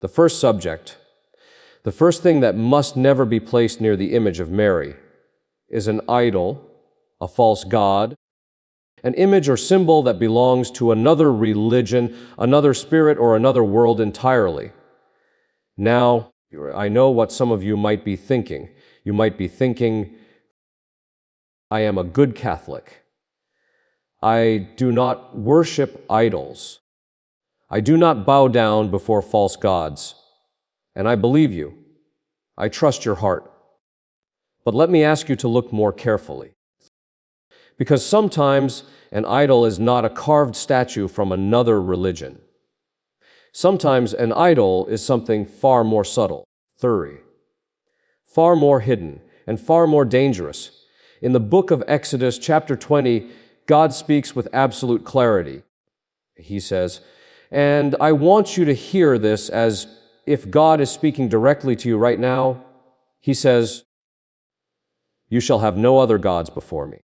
The first subject, the first thing that must never be placed near the image of Mary, is an idol, a false god, an image or symbol that belongs to another religion, another spirit, or another world entirely. Now, I know what some of you might be thinking. You might be thinking, I am a good Catholic. I do not worship idols. I do not bow down before false gods. And I believe you. I trust your heart. But let me ask you to look more carefully. Because sometimes an idol is not a carved statue from another religion. Sometimes an idol is something far more subtle, far more hidden, and far more dangerous. In the book of Exodus, chapter 20, God speaks with absolute clarity. He says, and I want you to hear this as if God is speaking directly to you right now. He says, you shall have no other gods before me.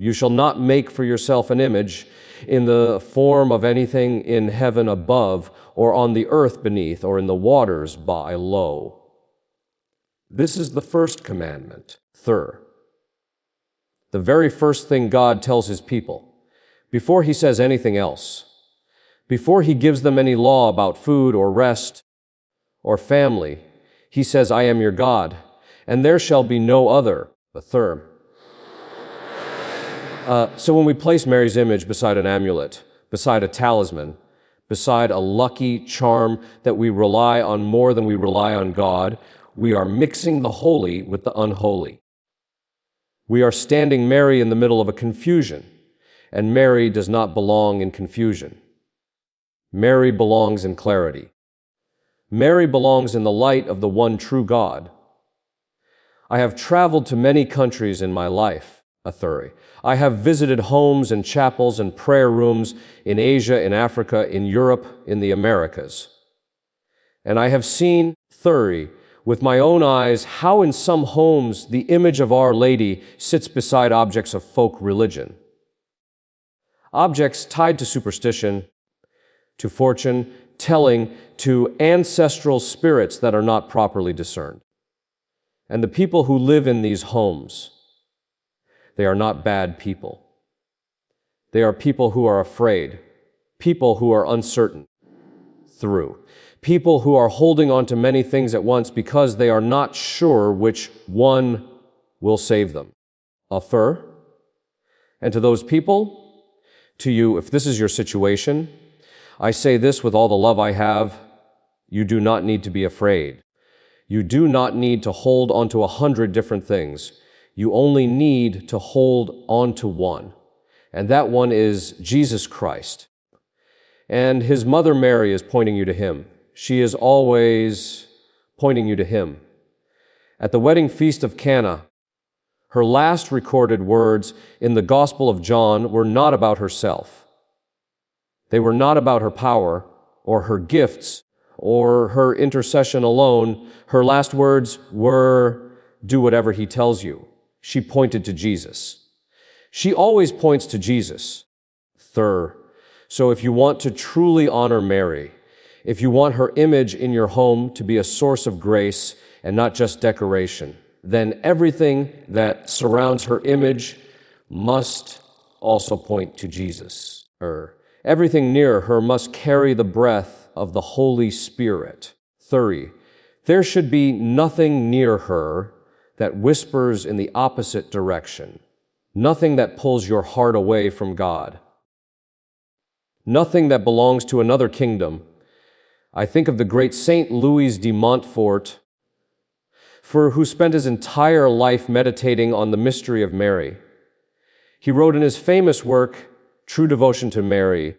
You shall not make for yourself an image in the form of anything in heaven above, or on the earth beneath, or in the waters below. This is the first commandment. The very first thing God tells his people, before he says anything else, before he gives them any law about food or rest or family, he says, I am your God, and there shall be no other. So when we place Mary's image beside an amulet, beside a talisman, beside a lucky charm that we rely on more than we rely on God, we are mixing the holy with the unholy. We are standing Mary in the middle of a confusion, and Mary does not belong in confusion. Mary belongs in clarity. Mary belongs in the light of the one true God. I have traveled to many countries in my life, I have visited homes and chapels and prayer rooms in Asia, in Africa, in Europe, in the Americas. And I have seen, with my own eyes, how in some homes the image of Our Lady sits beside objects of folk religion. Objects tied to superstition, to fortune, telling, to ancestral spirits that are not properly discerned. And the people who live in these homes, they are not bad people. They are people who are afraid, people who are uncertain, people who are holding on to many things at once because they are not sure which one will save them. And to those people, to you, if this is your situation, I say this with all the love I have, you do not need to be afraid. You do not need to hold on to 100 different things. You only need to hold on to one, and that one is Jesus Christ. And his mother Mary is pointing you to him. She is always pointing you to him. At the wedding feast of Cana, her last recorded words in the Gospel of John were not about herself. They were not about her power or her gifts or her intercession alone. Her last words were, do whatever he tells you. She pointed to Jesus. She always points to Jesus. So if you want to truly honor Mary, if you want her image in your home to be a source of grace and not just decoration, then everything that surrounds her image must also point to Jesus. Everything near her must carry the breath of the Holy Spirit. There should be nothing near her that whispers in the opposite direction. Nothing that pulls your heart away from God. Nothing that belongs to another kingdom. I think of the great Saint Louis de Montfort, who spent his entire life meditating on the mystery of Mary. He wrote in his famous work, True Devotion to Mary,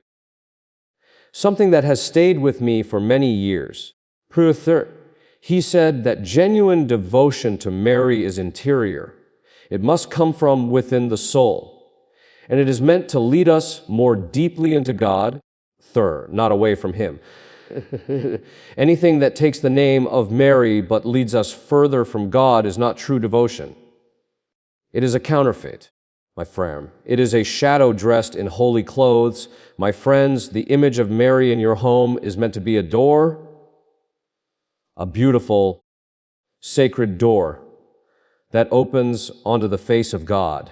something that has stayed with me for many years. He said that genuine devotion to Mary is interior. It must come from within the soul. And it is meant to lead us more deeply into God, not away from him. Anything that takes the name of Mary but leads us further from God is not true devotion. It is a counterfeit, my friend. It is a shadow dressed in holy clothes. My friends, the image of Mary in your home is meant to be a door a beautiful, sacred door that opens onto the face of God.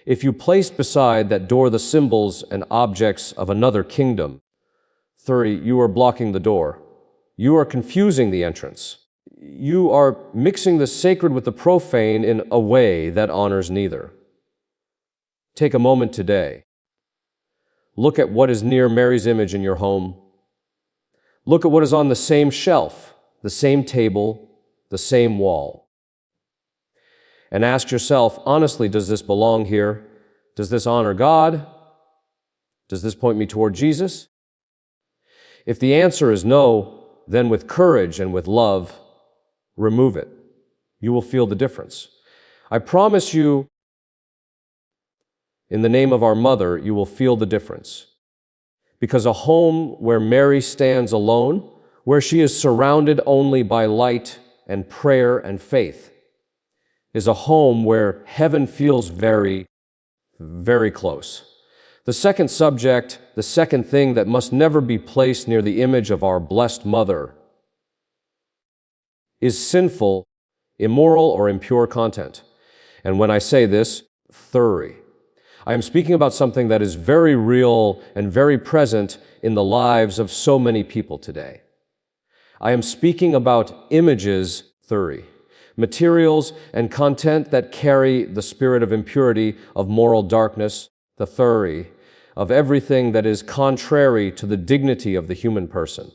If you place beside that door the symbols and objects of another kingdom, 30, you are blocking the door. You are confusing the entrance. You are mixing the sacred with the profane in a way that honors neither. Take a moment today. Look at what is near Mary's image in your home. Look at what is on the same shelf, the same table, the same wall. And ask yourself, honestly, does this belong here? Does this honor God? Does this point me toward Jesus? If the answer is no, then with courage and with love, remove it. You will feel the difference. I promise you, in the name of our Mother, you will feel the difference. Because a home where Mary stands alone, where she is surrounded only by light and prayer and faith, is a home where heaven feels very, very close. The second subject, the second thing that must never be placed near the image of our blessed Mother is sinful, immoral, or impure content. And when I say this, thuri, I am speaking about something that is very real and very present in the lives of so many people today. I am speaking about images, thuri, materials and content that carry the spirit of impurity, of moral darkness, the thuri, of everything that is contrary to the dignity of the human person.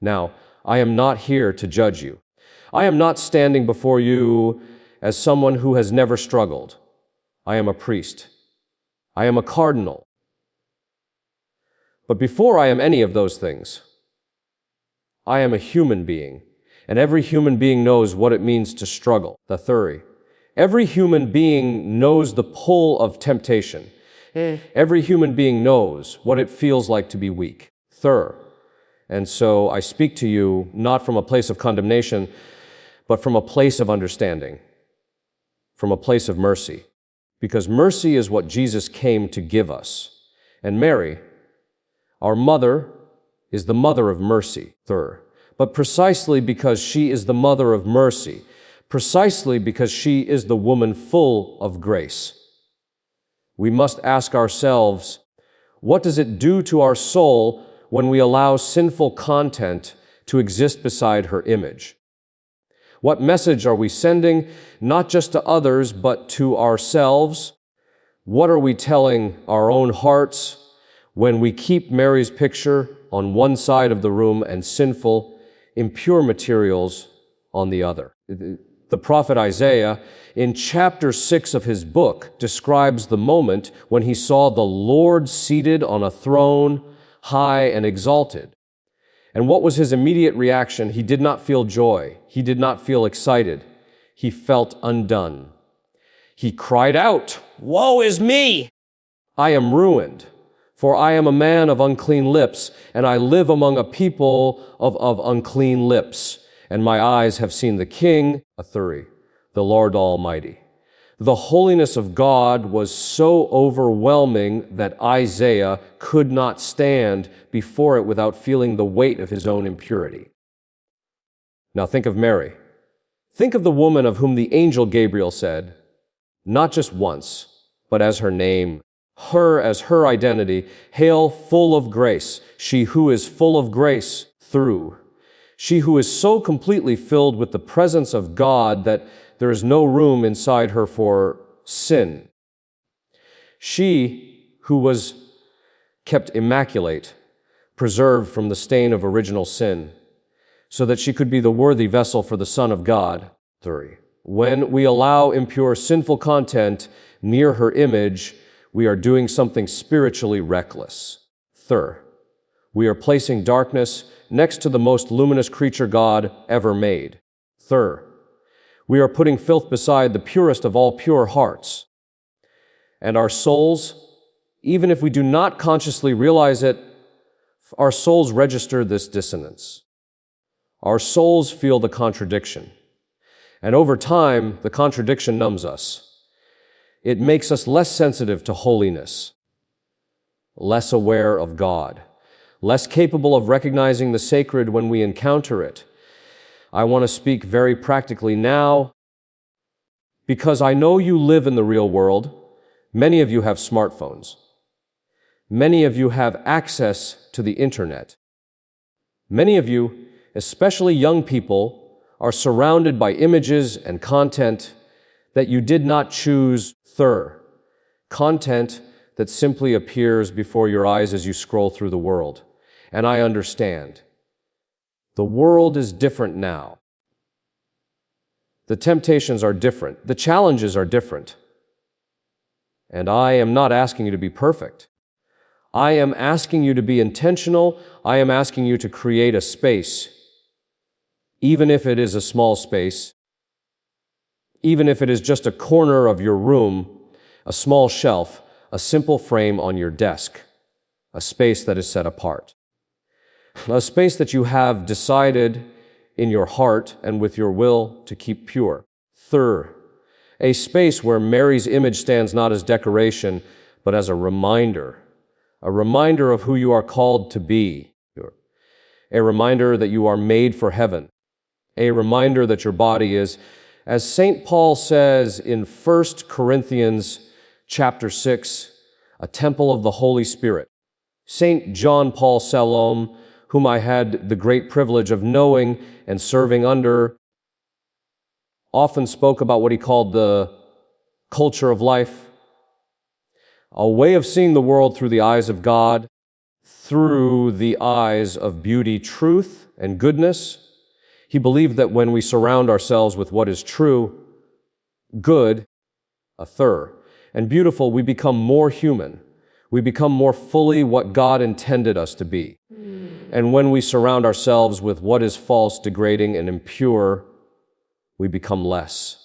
Now, I am not here to judge you. I am not standing before you as someone who has never struggled. I am a priest. I am a cardinal. But before I am any of those things, I am a human being, and every human being knows what it means to struggle, the thuri. Every human being knows the pull of temptation. Every human being knows what it feels like to be weak, thur. And so I speak to you not from a place of condemnation, but from a place of understanding, from a place of mercy. Because mercy is what Jesus came to give us. And Mary, our mother, is the mother of mercy, thur. But precisely because she is the mother of mercy, precisely because she is the woman full of grace, we must ask ourselves, what does it do to our soul when we allow sinful content to exist beside her image? What message are we sending, not just to others, but to ourselves? What are we telling our own hearts when we keep Mary's picture on one side of the room and sinful, impure materials on the other? The prophet Isaiah, in chapter 6 of his book, describes the moment when he saw the Lord seated on a throne, high and exalted. And what was his immediate reaction? He did not feel joy. He did not feel excited. He felt undone. He cried out, "Woe is me! I am ruined, for I am a man of unclean lips, and I live among a people of unclean lips. And my eyes have seen the King, Athuri, the Lord Almighty." The holiness of God was so overwhelming that Isaiah could not stand before it without feeling the weight of his own impurity. Now think of Mary. Think of the woman of whom the angel Gabriel said, not just once, but as her name, her as her identity, "Hail, full of grace, she who is full of grace through." She who is so completely filled with the presence of God that there is no room inside her for sin. She who was kept immaculate, preserved from the stain of original sin, so that she could be the worthy vessel for the Son of God. 3. When we allow impure, sinful content near her image, we are doing something spiritually reckless. 3. We are placing darkness next to the most luminous creature God ever made. 3. We are putting filth beside the purest of all pure hearts. And our souls, even if we do not consciously realize it, our souls register this dissonance. Our souls feel the contradiction. And over time, the contradiction numbs us. It makes us less sensitive to holiness, less aware of God, less capable of recognizing the sacred when we encounter it. I want to speak very practically now because I know you live in the real world. Many of you have smartphones. Many of you have access to the internet. Many of you, especially young people, are surrounded by images and content that you did not choose. Content that simply appears before your eyes as you scroll through the world. And I understand. The world is different now. The temptations are different. The challenges are different. And I am not asking you to be perfect. I am asking you to be intentional. I am asking you to create a space, even if it is a small space, even if it is just a corner of your room, a small shelf, a simple frame on your desk, a space that is set apart. A space that you have decided in your heart and with your will to keep pure. A space where Mary's image stands not as decoration, but as a reminder of who you are called to be, a reminder that you are made for heaven, a reminder that your body is, as St. Paul says in 1 Corinthians chapter 6, a temple of the Holy Spirit. St. John Paul Salome, whom I had the great privilege of knowing and serving under, often spoke about what he called the culture of life, a way of seeing the world through the eyes of God, through the eyes of beauty, truth, and goodness. He believed that when we surround ourselves with what is true, good, and beautiful, we become more human. We become more fully what God intended us to be. And when we surround ourselves with what is false, degrading, and impure, we become less.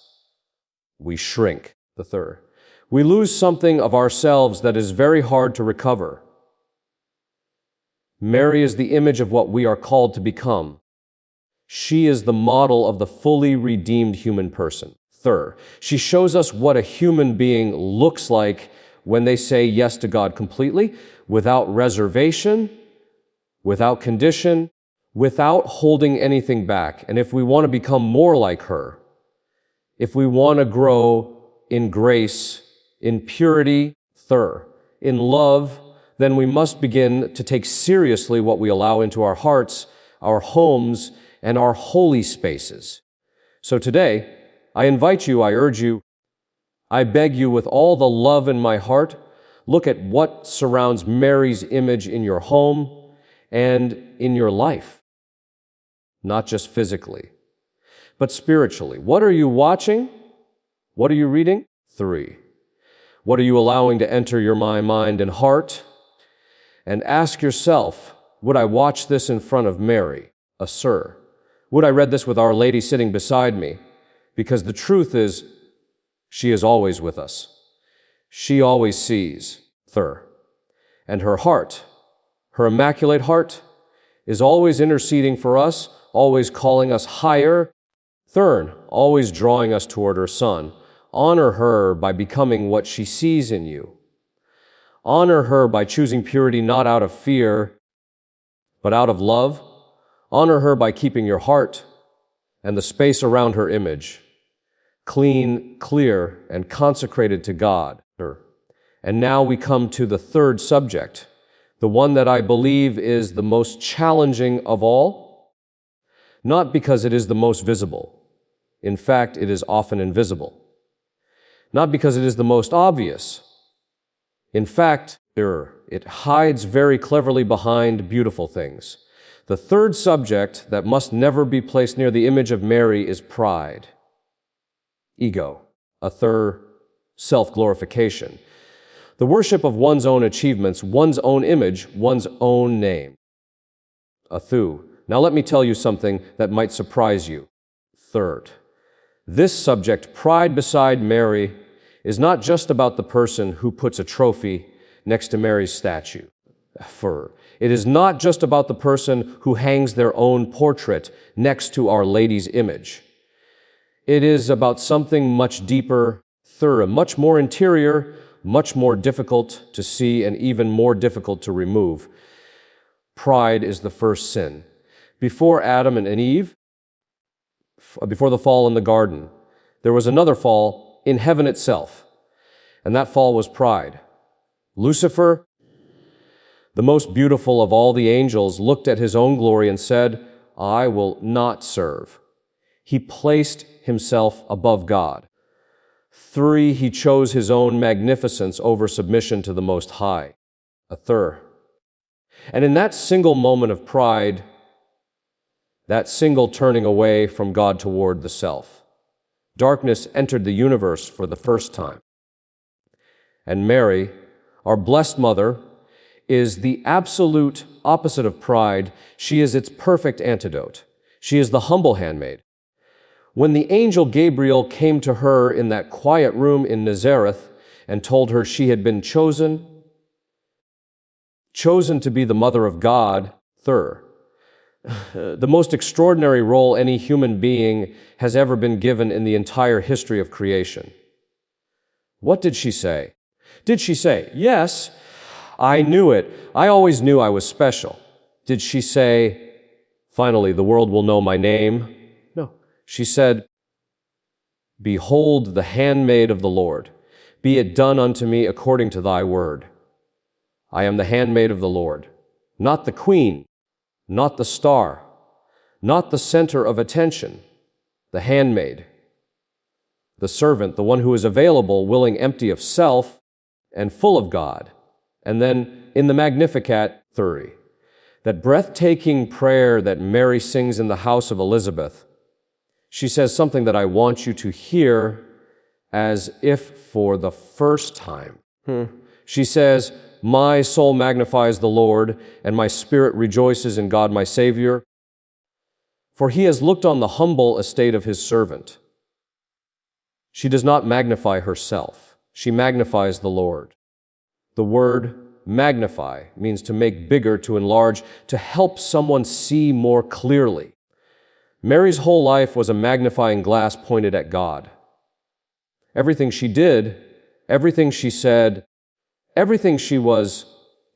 We shrink, We lose something of ourselves that is very hard to recover. Mary is the image of what we are called to become. She is the model of the fully redeemed human person. She shows us what a human being looks like when they say yes to God completely, without reservation, without condition, without holding anything back. And if we want to become more like her, if we want to grow in grace, in purity, in love, then we must begin to take seriously what we allow into our hearts, our homes, and our holy spaces. So today, I invite you, I urge you, I beg you with all the love in my heart, look at what surrounds Mary's image in your home and in your life. Not just physically, but spiritually. What are you watching? What are you reading? What are you allowing to enter your mind and heart? And ask yourself, would I watch this in front of Mary, a sir? Would I read this with Our Lady sitting beside me? Because the truth is, she is always with us. She always sees, and her heart, her immaculate heart, is always interceding for us, always calling us higher, always drawing us toward her Son. Honor her by becoming what she sees in you. Honor her by choosing purity not out of fear, but out of love. Honor her by keeping your heart and the space around her image clean, clear, and consecrated to God. And now we come to the third subject, the one that I believe is the most challenging of all, not because it is the most visible. In fact, it is often invisible. Not because it is the most obvious. In fact, it hides very cleverly behind beautiful things. The third subject that must never be placed near the image of Mary is pride, ego, self-glorification, the worship of one's own achievements, one's own image, one's own name. Now let me tell you something that might surprise you. This subject, pride beside Mary, is not just about the person who puts a trophy next to Mary's statue. It is not just about the person who hangs their own portrait next to Our Lady's image. It is about something much deeper, much more interior, much more difficult to see and even more difficult to remove. Pride is the first sin. Before Adam and Eve, before the fall in the garden, there was another fall in heaven itself, and that fall was pride. Lucifer, the most beautiful of all the angels, looked at his own glory and said, I will not serve. He placed himself above God. 3, he chose his own magnificence over submission to the Most High. A third. And in that single moment of pride, that single turning away from God toward the self, darkness entered the universe for the first time. And Mary, our blessed mother, is the absolute opposite of pride. She is its perfect antidote. She is the humble handmaid. When the angel Gabriel came to her in that quiet room in Nazareth and told her she had been chosen to be the mother of God, the most extraordinary role any human being has ever been given in the entire history of creation. What did she say? Did she say, yes, I knew it. I always knew I was special. Did she say, finally, the world will know my name? No. She said, behold the handmaid of the Lord. Be it done unto me according to thy word. I am the handmaid of the Lord, not the queen, not the star, not the center of attention, the handmaid, the servant, the one who is available, willing, empty of self, and full of God. And then in the Magnificat 30, that breathtaking prayer that Mary sings in the house of Elizabeth, she says something that I want you to hear as if for the first time. She says, my soul magnifies the Lord, and my spirit rejoices in God my Savior, for he has looked on the humble estate of his servant. She does not magnify herself. She magnifies the Lord. The word magnify means to make bigger, to enlarge, to help someone see more clearly. Mary's whole life was a magnifying glass pointed at God. Everything she did, everything she said, everything she was,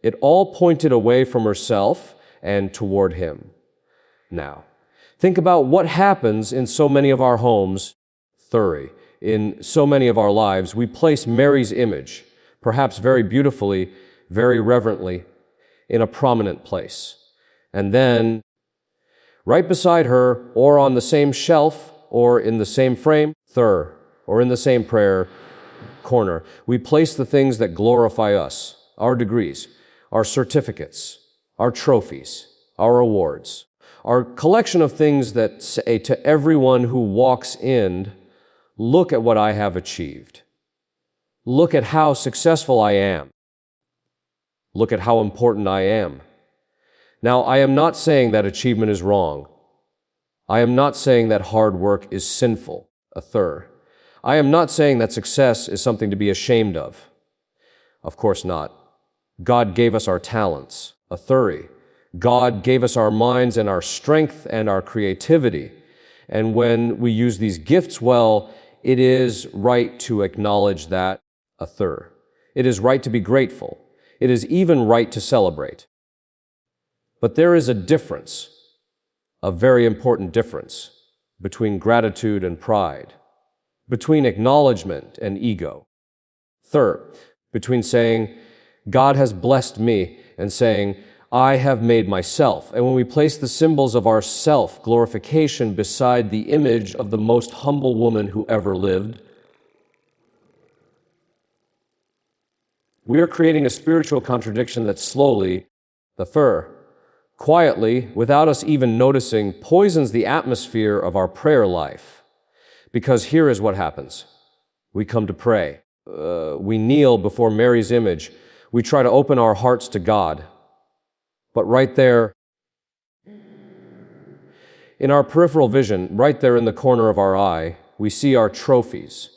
it all pointed away from herself and toward him. Now, think about what happens in so many of our homes, in so many of our lives. We place Mary's image, perhaps very beautifully, very reverently, in a prominent place. And then, right beside her, or on the same shelf, or in the same frame, or in the same prayer corner, we place the things that glorify us, our degrees, our certificates, our trophies, our awards, our collection of things that say to everyone who walks in, look at what I have achieved. Look at how successful I am. Look at how important I am. Now, I am not saying that achievement is wrong. I am not saying that hard work is sinful, I am not saying that success is something to be ashamed of. Of course not. God gave us our talents, God gave us our minds and our strength and our creativity. And when we use these gifts well, it is right to acknowledge that, It is right to be grateful. It is even right to celebrate. But there is a difference, a very important difference, between gratitude and pride, between acknowledgement and ego. Between saying, God has blessed me, and saying, I have made myself. And when we place the symbols of our self-glorification beside the image of the most humble woman who ever lived, we are creating a spiritual contradiction that slowly, quietly, without us even noticing, poisons the atmosphere of our prayer life. Because here is what happens. We come to pray. We kneel before Mary's image. We try to open our hearts to God. But right there, in our peripheral vision, right there in the corner of our eye, we see our trophies.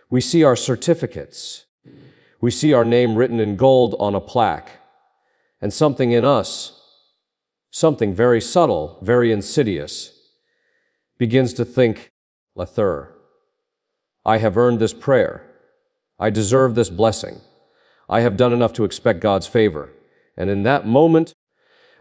We see our certificates. We see our name written in gold on a plaque. And something in us, something very subtle, very insidious, begins to think, I have earned this prayer. I deserve this blessing. I have done enough to expect God's favor. And in that moment,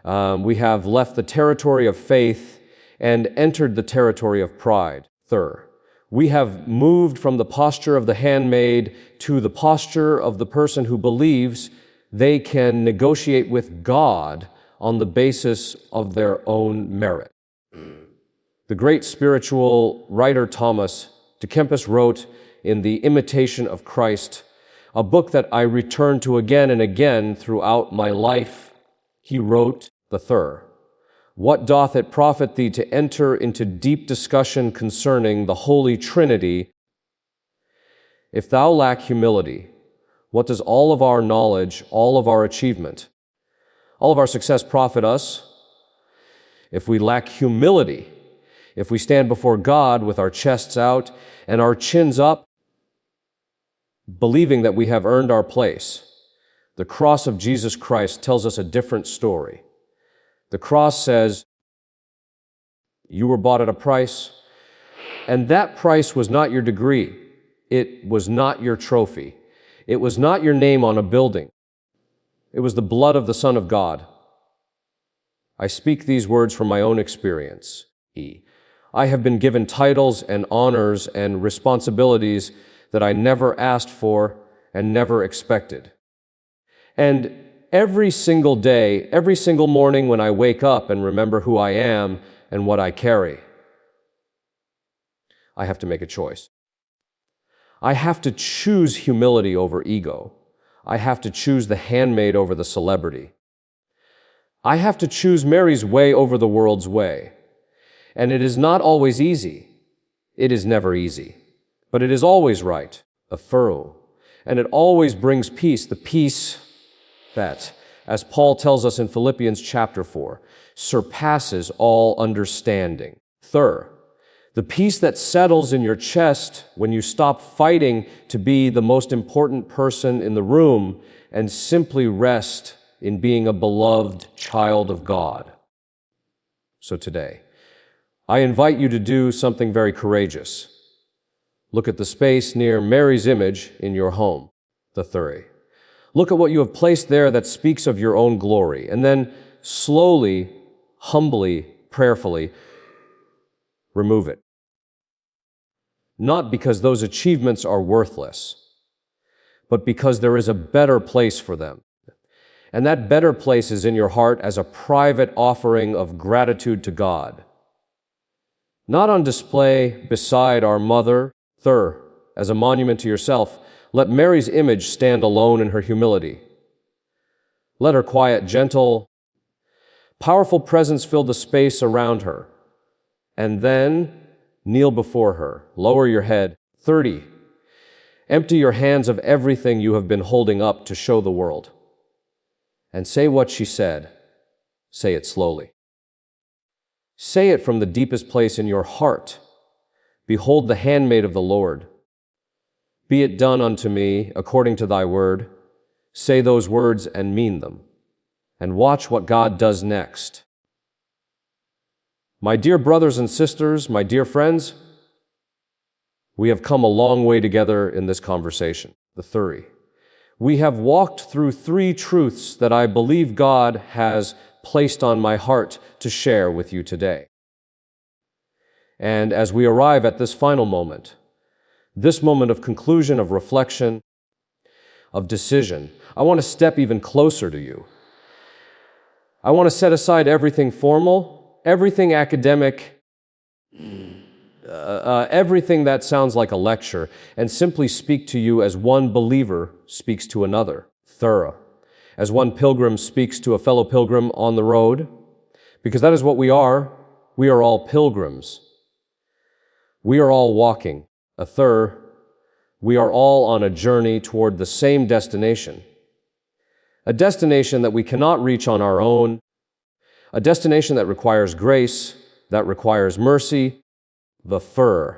we have left the territory of faith and entered the territory of pride. Third, we have moved from the posture of the handmaid to the posture of the person who believes they can negotiate with God on the basis of their own merit. The great spiritual writer Thomas de Kempis wrote in The Imitation of Christ, a book that I return to again and again throughout my life. He wrote the third, "What doth it profit thee to enter into deep discussion concerning the Holy Trinity? If thou lack humility, what does all of our knowledge, all of our achievement, all of our success profit us? If we lack humility, if we stand before God with our chests out and our chins up, believing that we have earned our place, the cross of Jesus Christ tells us a different story. The cross says, you were bought at a price, and that price was not your degree. It was not your trophy. It was not your name on a building. It was the blood of the Son of God. I speak these words from my own experience. I have been given titles and honors and responsibilities that I never asked for and never expected. And every single day, every single morning when I wake up and remember who I am and what I carry, I have to make a choice. I have to choose humility over ego. I have to choose the handmaid over the celebrity. I have to choose Mary's way over the world's way. And it is not always easy. It is never easy. But it is always right, a furrow. And it always brings peace, the peace that, as Paul tells us in Philippians chapter 4, surpasses all understanding. Third, the peace that settles in your chest when you stop fighting to be the most important person in the room and simply rest in being a beloved child of God. So today, I invite you to do something very courageous. Look at the space near Mary's image in your home, the third. Look at what you have placed there that speaks of your own glory, and then slowly, humbly, prayerfully, remove it. Not because those achievements are worthless, but because there is a better place for them. And that better place is in your heart as a private offering of gratitude to God. Not on display beside our mother, third, as a monument to yourself. Let Mary's image stand alone in her humility. Let her quiet, gentle, powerful presence fill the space around her. And then kneel before her. Lower your head. 30. Empty your hands of everything you have been holding up to show the world. And say what she said. Say it slowly. Say it from the deepest place in your heart. Behold the handmaid of the Lord. Be it done unto me according to thy word. Say those words and mean them. And watch what God does next. My dear brothers and sisters, my dear friends, we have come a long way together in this conversation. The third. We have walked through 3 truths that I believe God has placed on my heart to share with you today. And as we arrive at this final moment, this moment of conclusion, of reflection, of decision, I want to step even closer to you. I want to set aside everything formal, everything academic, everything that sounds like a lecture, and simply speak to you as one believer speaks to another, thorough, as one pilgrim speaks to a fellow pilgrim on the road, because that is what we are. We are all pilgrims. We are all walking. A third, we are all on a journey toward the same destination, a destination that we cannot reach on our own, a destination that requires grace, that requires mercy, the fur,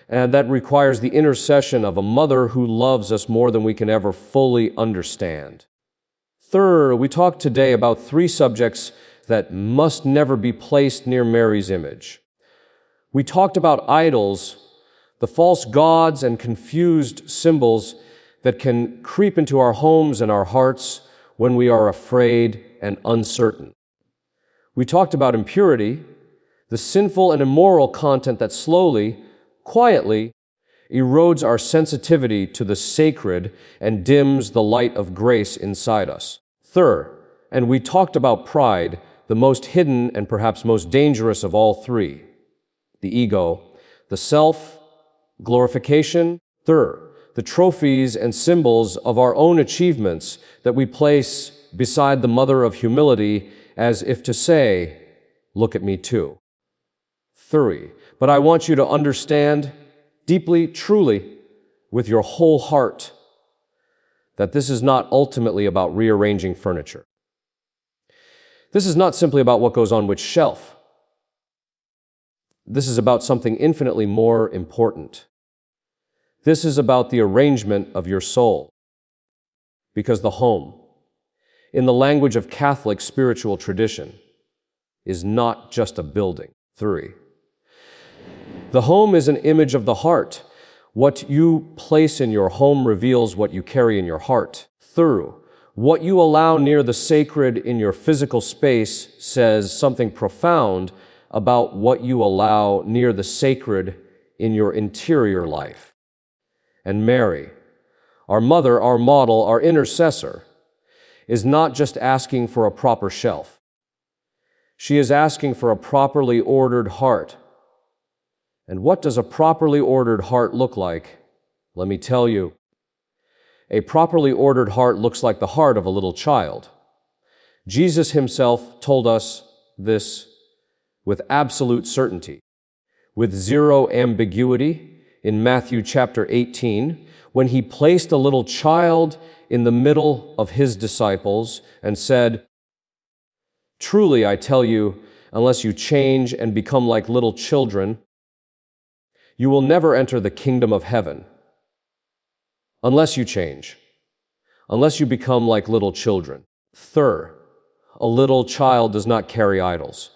and that requires the intercession of a mother who loves us more than we can ever fully understand. Third, we talked today about 3 subjects that must never be placed near Mary's image. We talked about idols, the false gods and confused symbols that can creep into our homes and our hearts when we are afraid and uncertain. We talked about impurity, the sinful and immoral content that slowly, quietly, erodes our sensitivity to the sacred and dims the light of grace inside us. Third, and we talked about pride, the most hidden and perhaps most dangerous of all three, the ego, the self, glorification. Third, the trophies and symbols of our own achievements that we place beside the mother of humility as if to say, look at me too. Three, but I want you to understand deeply, truly, with your whole heart, that this is not ultimately about rearranging furniture. This is not simply about what goes on which shelf. This is about something infinitely more important. This is about the arrangement of your soul. Because the home, in the language of Catholic spiritual tradition, is not just a building. Three, the home is an image of the heart. What you place in your home reveals what you carry in your heart. Through what you allow near the sacred in your physical space says something profound about what you allow near the sacred in your interior life. And Mary, our mother, our model, our intercessor, is not just asking for a proper shelf. She is asking for a properly ordered heart. And what does a properly ordered heart look like? Let me tell you. A properly ordered heart looks like the heart of a little child. Jesus himself told us this with absolute certainty, with zero ambiguity in Matthew chapter 18, when he placed a little child in the middle of his disciples and said, "Truly, I tell you, unless you change and become like little children, you will never enter the kingdom of heaven. Unless you change, unless you become like little children." Third, a little child does not carry idols.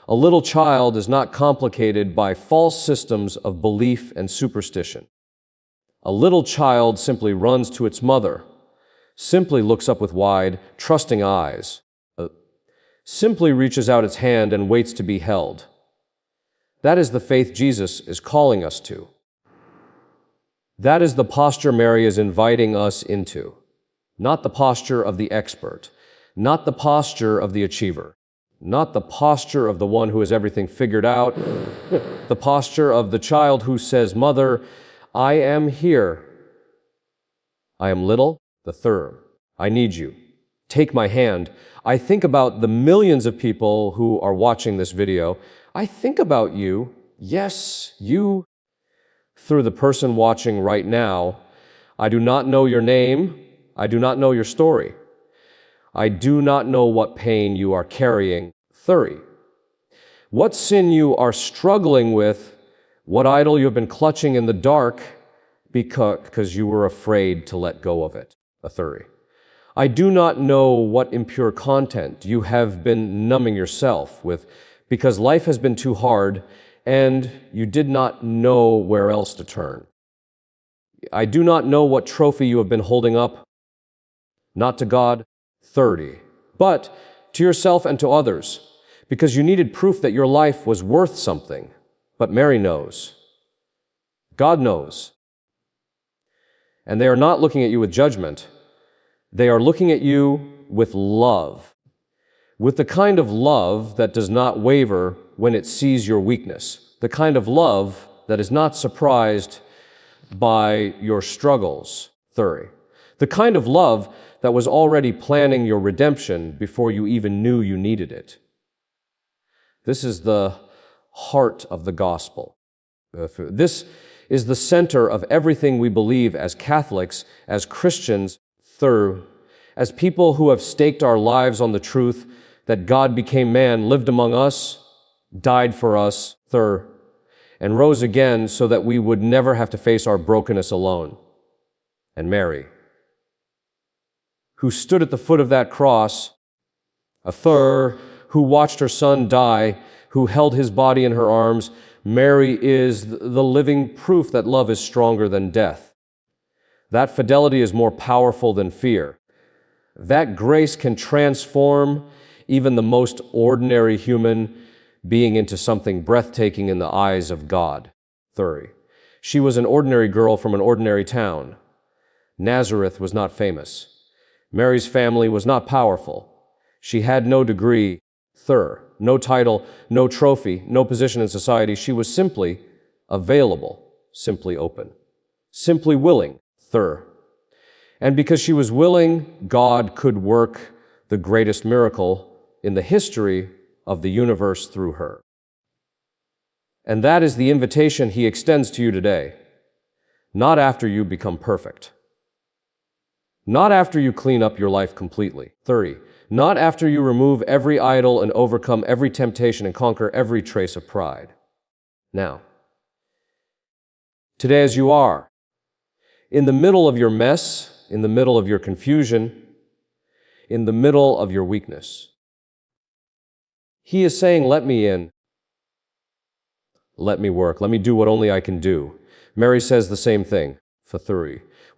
A little child is not complicated by false systems of belief and superstition. A little child simply runs to its mother, simply looks up with wide, trusting eyes, simply reaches out its hand and waits to be held. That is the faith Jesus is calling us to. That is the posture Mary is inviting us into, not the posture of the expert, not the posture of the achiever, not the posture of the one who has everything figured out, the posture of the child who says, "Mother, I am here. I am little." The third, "I need you. Take my hand." I think about the millions of people who are watching this video. I think about you, yes, you, through the person watching right now. I do not know your name. I do not know your story. I do not know what pain you are carrying. 30. What sin you are struggling with, what idol you have been clutching in the dark because you were afraid to let go of it. A 30. I do not know what impure content you have been numbing yourself with because life has been too hard and you did not know where else to turn. I do not know what trophy you have been holding up, not to God. 30. But to yourself and to others, because you needed proof that your life was worth something. But Mary knows. God knows. And they are not looking at you with judgment. They are looking at you with love. With the kind of love that does not waver when it sees your weakness. The kind of love that is not surprised by your struggles. 30. The kind of love that was already planning your redemption before you even knew you needed it. This is the heart of the gospel. This is the center of everything we believe as Catholics, as Christians, third, as people who have staked our lives on the truth that God became man, lived among us, died for us, third, and rose again so that we would never have to face our brokenness alone. And Mary, who stood at the foot of that cross, a third, who watched her son die, who held his body in her arms. Mary is the living proof that love is stronger than death. That fidelity is more powerful than fear. That grace can transform even the most ordinary human being into something breathtaking in the eyes of God. 3. She was an ordinary girl from an ordinary town. Nazareth was not famous. Mary's family was not powerful. She had no degree, no title, no trophy, no position in society. She was simply available, simply open, simply willing, And because she was willing, God could work the greatest miracle in the history of the universe through her. And that is the invitation he extends to you today. Not after you become perfect. Not after you clean up your life completely. Not after you remove every idol and overcome every temptation and conquer every trace of pride. Now, today as you are, in the middle of your mess, in the middle of your confusion, in the middle of your weakness, he is saying, let me in. Let me work. Let me do what only I can do. Mary says the same thing,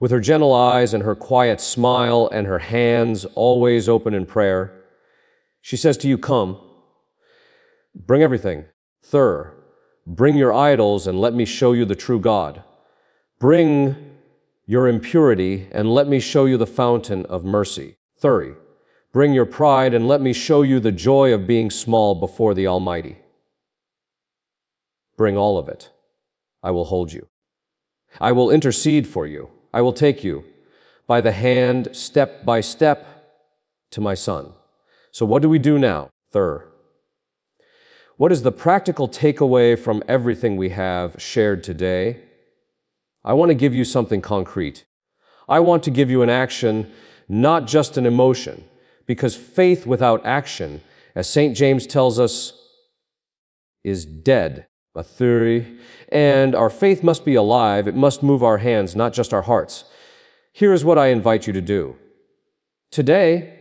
with her gentle eyes and her quiet smile and her hands always open in prayer. She says to you, come, bring everything. Bring your idols and let me show you the true God. Bring your impurity and let me show you the fountain of mercy. Bring your pride and let me show you the joy of being small before the Almighty. Bring all of it. I will hold you. I will intercede for you. I will take you by the hand, step by step, to my Son. So what do we do now? What is the practical takeaway from everything we have shared today? I want to give you something concrete. I want to give you an action, not just an emotion, because faith without action, as St. James tells us, is dead. A theory, and our faith must be alive. It must move our hands, not just our hearts. Here is what I invite you to do. Today,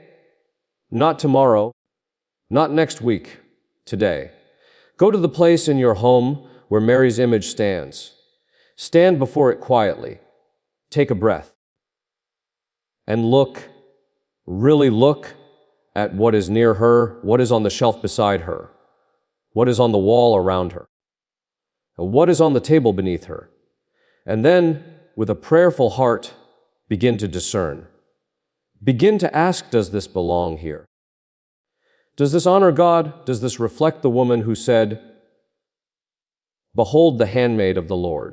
not tomorrow, not next week, today. Go to the place in your home where Mary's image stands. Stand before it quietly. Take a breath. And look, really look at what is near her, what is on the shelf beside her, what is on the wall around her. What is on the table beneath her? And then, with a prayerful heart, begin to discern. Begin to ask, does this belong here? Does this honor God? Does this reflect the woman who said, behold the handmaid of the Lord?